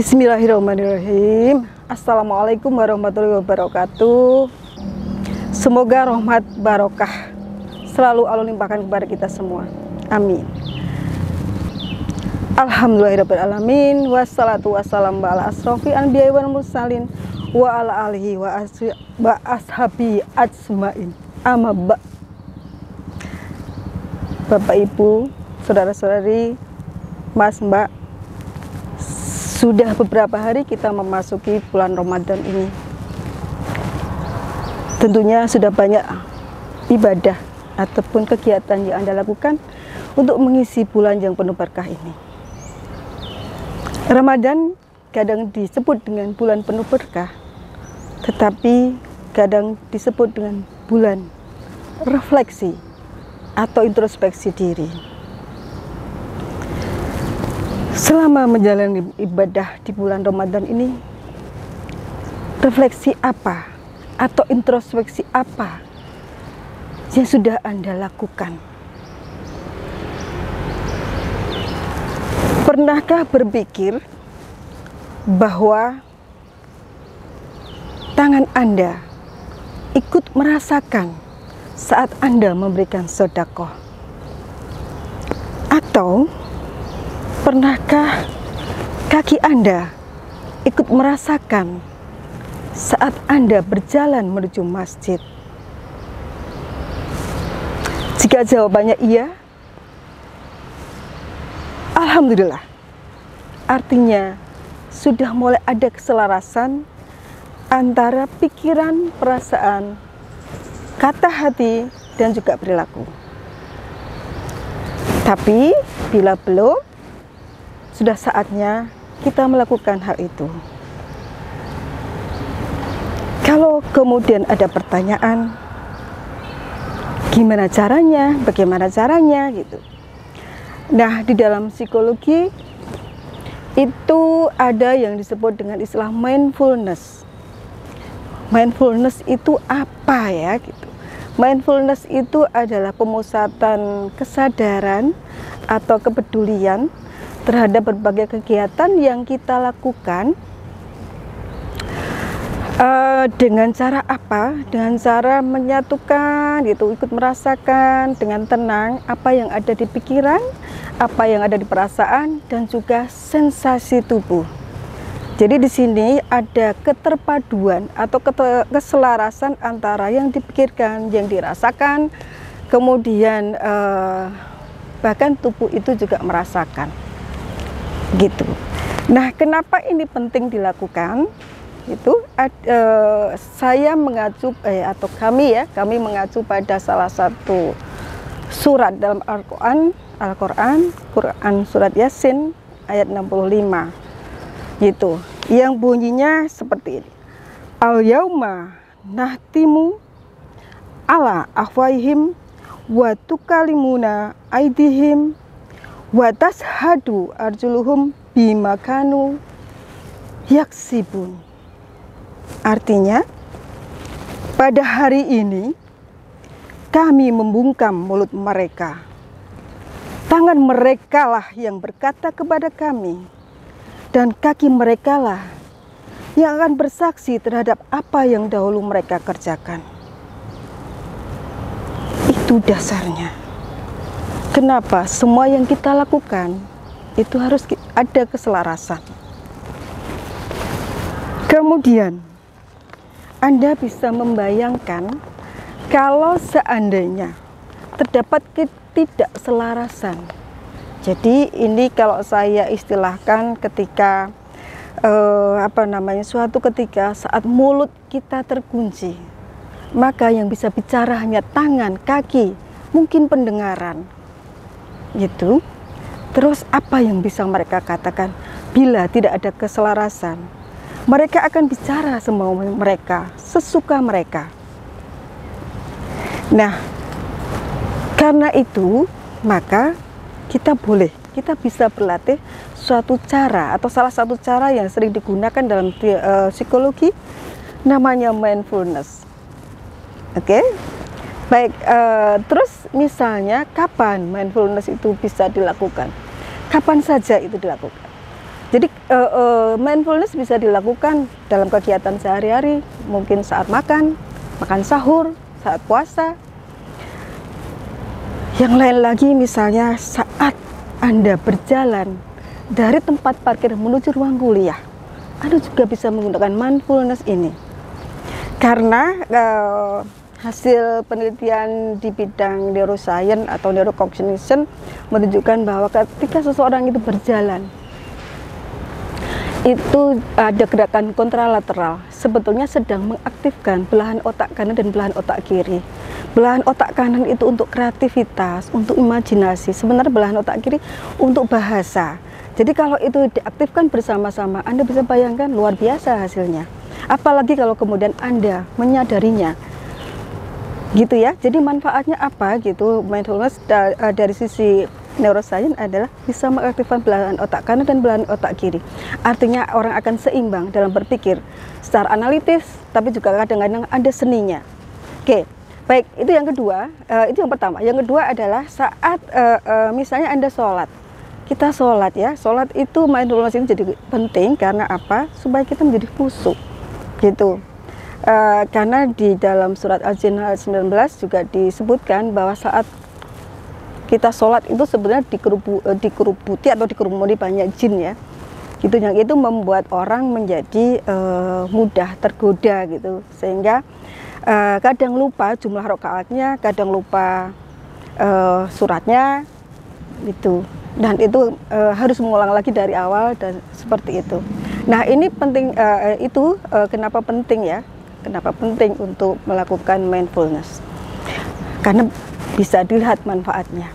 Bismillahirrahmanirrahim. Assalamualaikum warahmatullahi wabarakatuh. Semoga rahmat barokah selalu Allah limpahkan kepada kita semua. Amin. Alhamdulillahirrahmanirrahim. Wassalatu wassalamu ala asrofi anbiya wal mursalin wa ala alihi wa ashabi ajmain. Amma ba. Bapak Ibu, saudara-saudari, Mas Mbak, sudah beberapa hari kita memasuki bulan Ramadan ini. Tentunya sudah banyak ibadah ataupun kegiatan yang Anda lakukan untuk mengisi bulan yang penuh berkah ini. Ramadan kadang disebut dengan bulan penuh berkah, tetapi kadang disebut dengan bulan refleksi atau introspeksi diri. Selama menjalani ibadah di bulan Ramadan ini, refleksi apa atau introspeksi apa yang sudah Anda lakukan? Pernahkah berpikir bahwa tangan Anda ikut merasakan saat Anda memberikan sedekah? Atau pernahkah kaki Anda ikut merasakan saat Anda berjalan menuju masjid? Jika jawabannya iya, alhamdulillah. Artinya sudah mulai ada keselarasan antara pikiran, perasaan, kata hati, dan juga perilaku. Tapi bila belum, sudah saatnya kita melakukan hal itu. Kalau kemudian ada pertanyaan, gimana caranya, bagaimana caranya gitu. Nah, di dalam psikologi itu ada yang disebut dengan istilah mindfulness. Mindfulness itu apa ya gitu. Mindfulness itu adalah pemusatan kesadaran atau kepedulian terhadap berbagai kegiatan yang kita lakukan. Dengan cara apa? Dengan cara menyatukan gitu, ikut merasakan dengan tenang apa yang ada di pikiran, apa yang ada di perasaan, dan juga sensasi tubuh. Jadi di sini ada keterpaduan atau keselarasan antara yang dipikirkan, yang dirasakan, kemudian bahkan tubuh itu juga merasakan. Gitu. Nah, kenapa ini penting dilakukan? Itu saya mengacu atau kami mengacu pada salah satu surat dalam Al-Qur'an surat Yasin ayat 65. Gitu. Yang bunyinya seperti ini. Al-yauma nahtimu ala afwaihim wa tukalimuna aidihim wa tashhadu arjuluhum bima kanu yaksibun. Artinya, pada hari ini kami membungkam mulut mereka. Tangan mereka lah yang berkata kepada kami, dan kaki mereka lah yang akan bersaksi terhadap apa yang dahulu mereka kerjakan. Itu dasarnya. Kenapa semua yang kita lakukan itu harus ada keselarasan. Kemudian Anda bisa membayangkan kalau seandainya terdapat ketidakselarasan. Jadi ini kalau saya istilahkan ketika suatu ketika saat mulut kita terkunci, maka yang bisa bicara hanya tangan, kaki, mungkin pendengaran. Gitu. Terus apa yang bisa mereka katakan bila tidak ada keselarasan? Mereka akan bicara semau mereka, sesuka mereka. Nah, karena itu maka kita bisa berlatih suatu cara atau salah satu cara yang sering digunakan dalam psikologi, namanya mindfulness. Oke? Baik, terus misalnya kapan mindfulness itu bisa dilakukan? Kapan saja itu dilakukan? Jadi mindfulness bisa dilakukan dalam kegiatan sehari-hari, mungkin saat makan sahur, saat puasa. Yang lain lagi misalnya saat Anda berjalan dari tempat parkir menuju ruang kuliah, Anda juga bisa menggunakan mindfulness ini. Karena hasil penelitian di bidang neuroscience atau neurocognition menunjukkan bahwa ketika seseorang itu berjalan, itu ada gerakan kontralateral, sebetulnya sedang mengaktifkan belahan otak kanan dan belahan otak kiri. Belahan otak kanan itu untuk kreativitas, untuk imajinasi, sebenarnya belahan otak kiri untuk bahasa. Jadi kalau itu diaktifkan bersama-sama, Anda bisa bayangkan luar biasa hasilnya. Apalagi kalau kemudian Anda menyadarinya, gitu ya. Jadi manfaatnya apa gitu? Mindfulness dari sisi neuroscience adalah bisa mengaktifkan belahan otak kanan dan belahan otak kiri. Artinya orang akan seimbang dalam berpikir secara analitis, tapi juga kadang-kadang ada seninya. Oke, baik, itu yang kedua, itu yang pertama. Yang kedua adalah saat misalnya Anda sholat. Kita sholat ya, sholat itu mindfulness ini jadi penting karena apa? Supaya kita menjadi khusyuk, gitu. Karena di dalam surat Al-Jin ayat 19 juga disebutkan bahwa saat kita sholat itu sebenarnya dikerubuti atau dikerumuni banyak jin ya, gitu, yang itu membuat orang menjadi mudah tergoda gitu, sehingga kadang lupa jumlah rakaatnya, kadang lupa suratnya gitu, dan itu harus mengulang lagi dari awal dan seperti itu. Nah ini penting, kenapa penting ya? Kenapa penting untuk melakukan mindfulness? Karena bisa dilihat manfaatnya.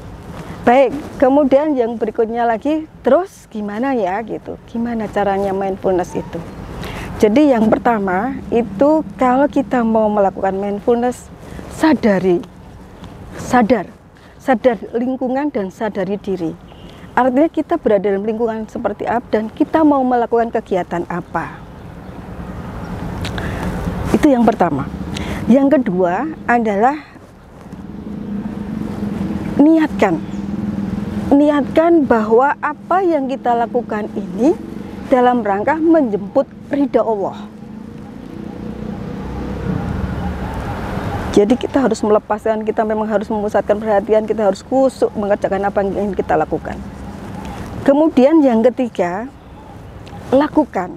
Baik, kemudian yang berikutnya lagi, terus gimana ya gitu? Gimana caranya mindfulness itu? Jadi yang pertama itu kalau kita mau melakukan mindfulness, sadar lingkungan dan sadari diri. Artinya kita berada dalam lingkungan seperti apa dan kita mau melakukan kegiatan apa. Itu yang pertama. Yang kedua adalah niatkan bahwa apa yang kita lakukan ini dalam rangka menjemput ridha Allah. Jadi kita harus melepaskan, kita memang harus memusatkan perhatian, kita harus khusyuk mengerjakan apa yang ingin kita lakukan. Kemudian yang ketiga, lakukan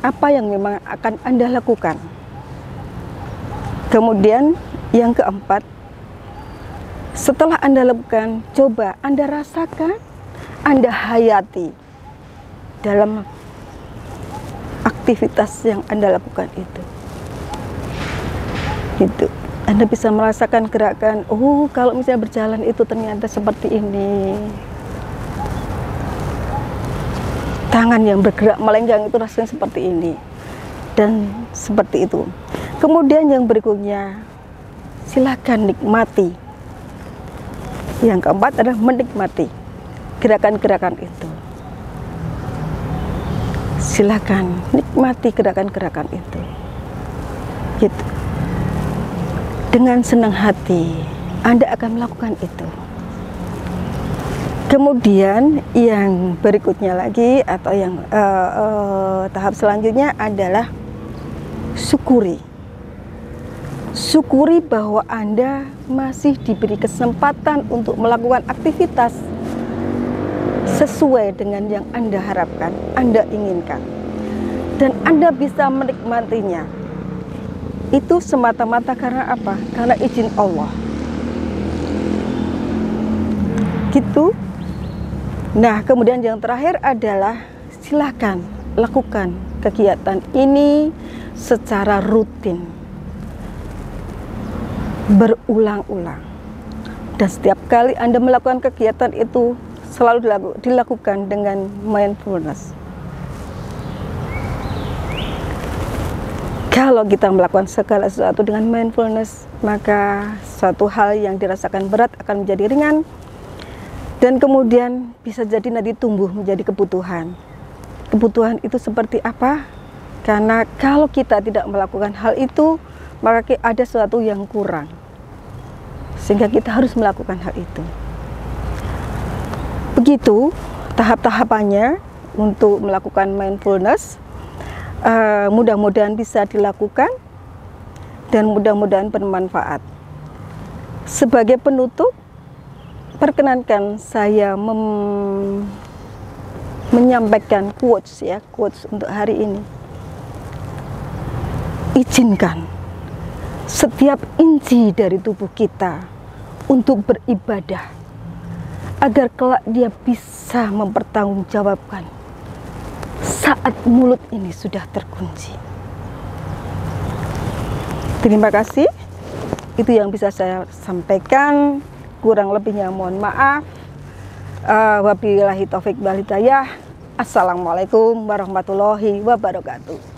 apa yang memang akan Anda lakukan. Kemudian yang keempat, setelah Anda lakukan, coba Anda rasakan, Anda hayati dalam aktivitas yang Anda lakukan itu. Gitu. Anda bisa merasakan gerakan, oh kalau misalnya berjalan itu ternyata seperti ini. Tangan yang bergerak melenggang itu rasanya seperti ini. Dan seperti itu. Kemudian yang berikutnya, silakan nikmati. Yang keempat adalah menikmati gerakan-gerakan itu. Silakan nikmati gerakan-gerakan itu. Gitu. Dengan senang hati Anda akan melakukan itu. Kemudian yang berikutnya lagi atau yang tahap selanjutnya adalah syukuri. Syukuri bahwa Anda masih diberi kesempatan untuk melakukan aktivitas sesuai dengan yang Anda harapkan, Anda inginkan. Dan Anda bisa menikmatinya. Itu semata-mata karena apa? Karena izin Allah. Gitu. Nah, kemudian yang terakhir adalah silakan lakukan kegiatan ini secara rutin. Berulang-ulang, dan setiap kali Anda melakukan kegiatan itu selalu dilakukan dengan mindfulness. Kalau kita melakukan segala sesuatu dengan mindfulness, maka suatu hal yang dirasakan berat akan menjadi ringan, dan kemudian bisa jadi nanti tumbuh menjadi kebutuhan. Kebutuhan itu seperti apa? Karena kalau kita tidak melakukan hal itu, maka ada sesuatu yang kurang, sehingga kita harus melakukan hal itu. Begitu tahap-tahapannya. untuk melakukan mindfulness. Mudah-mudahan bisa dilakukan dan mudah-mudahan bermanfaat. Sebagai penutup, perkenankan saya menyampaikan quotes untuk hari ini. Izinkan setiap inci dari tubuh kita untuk beribadah, agar kelak dia bisa mempertanggungjawabkan saat mulut ini sudah terkunci. Terima kasih. Itu yang bisa saya sampaikan. Kurang lebihnya mohon maaf. Wabillahi taufik wal hidayah. Assalamualaikum warahmatullahi wabarakatuh.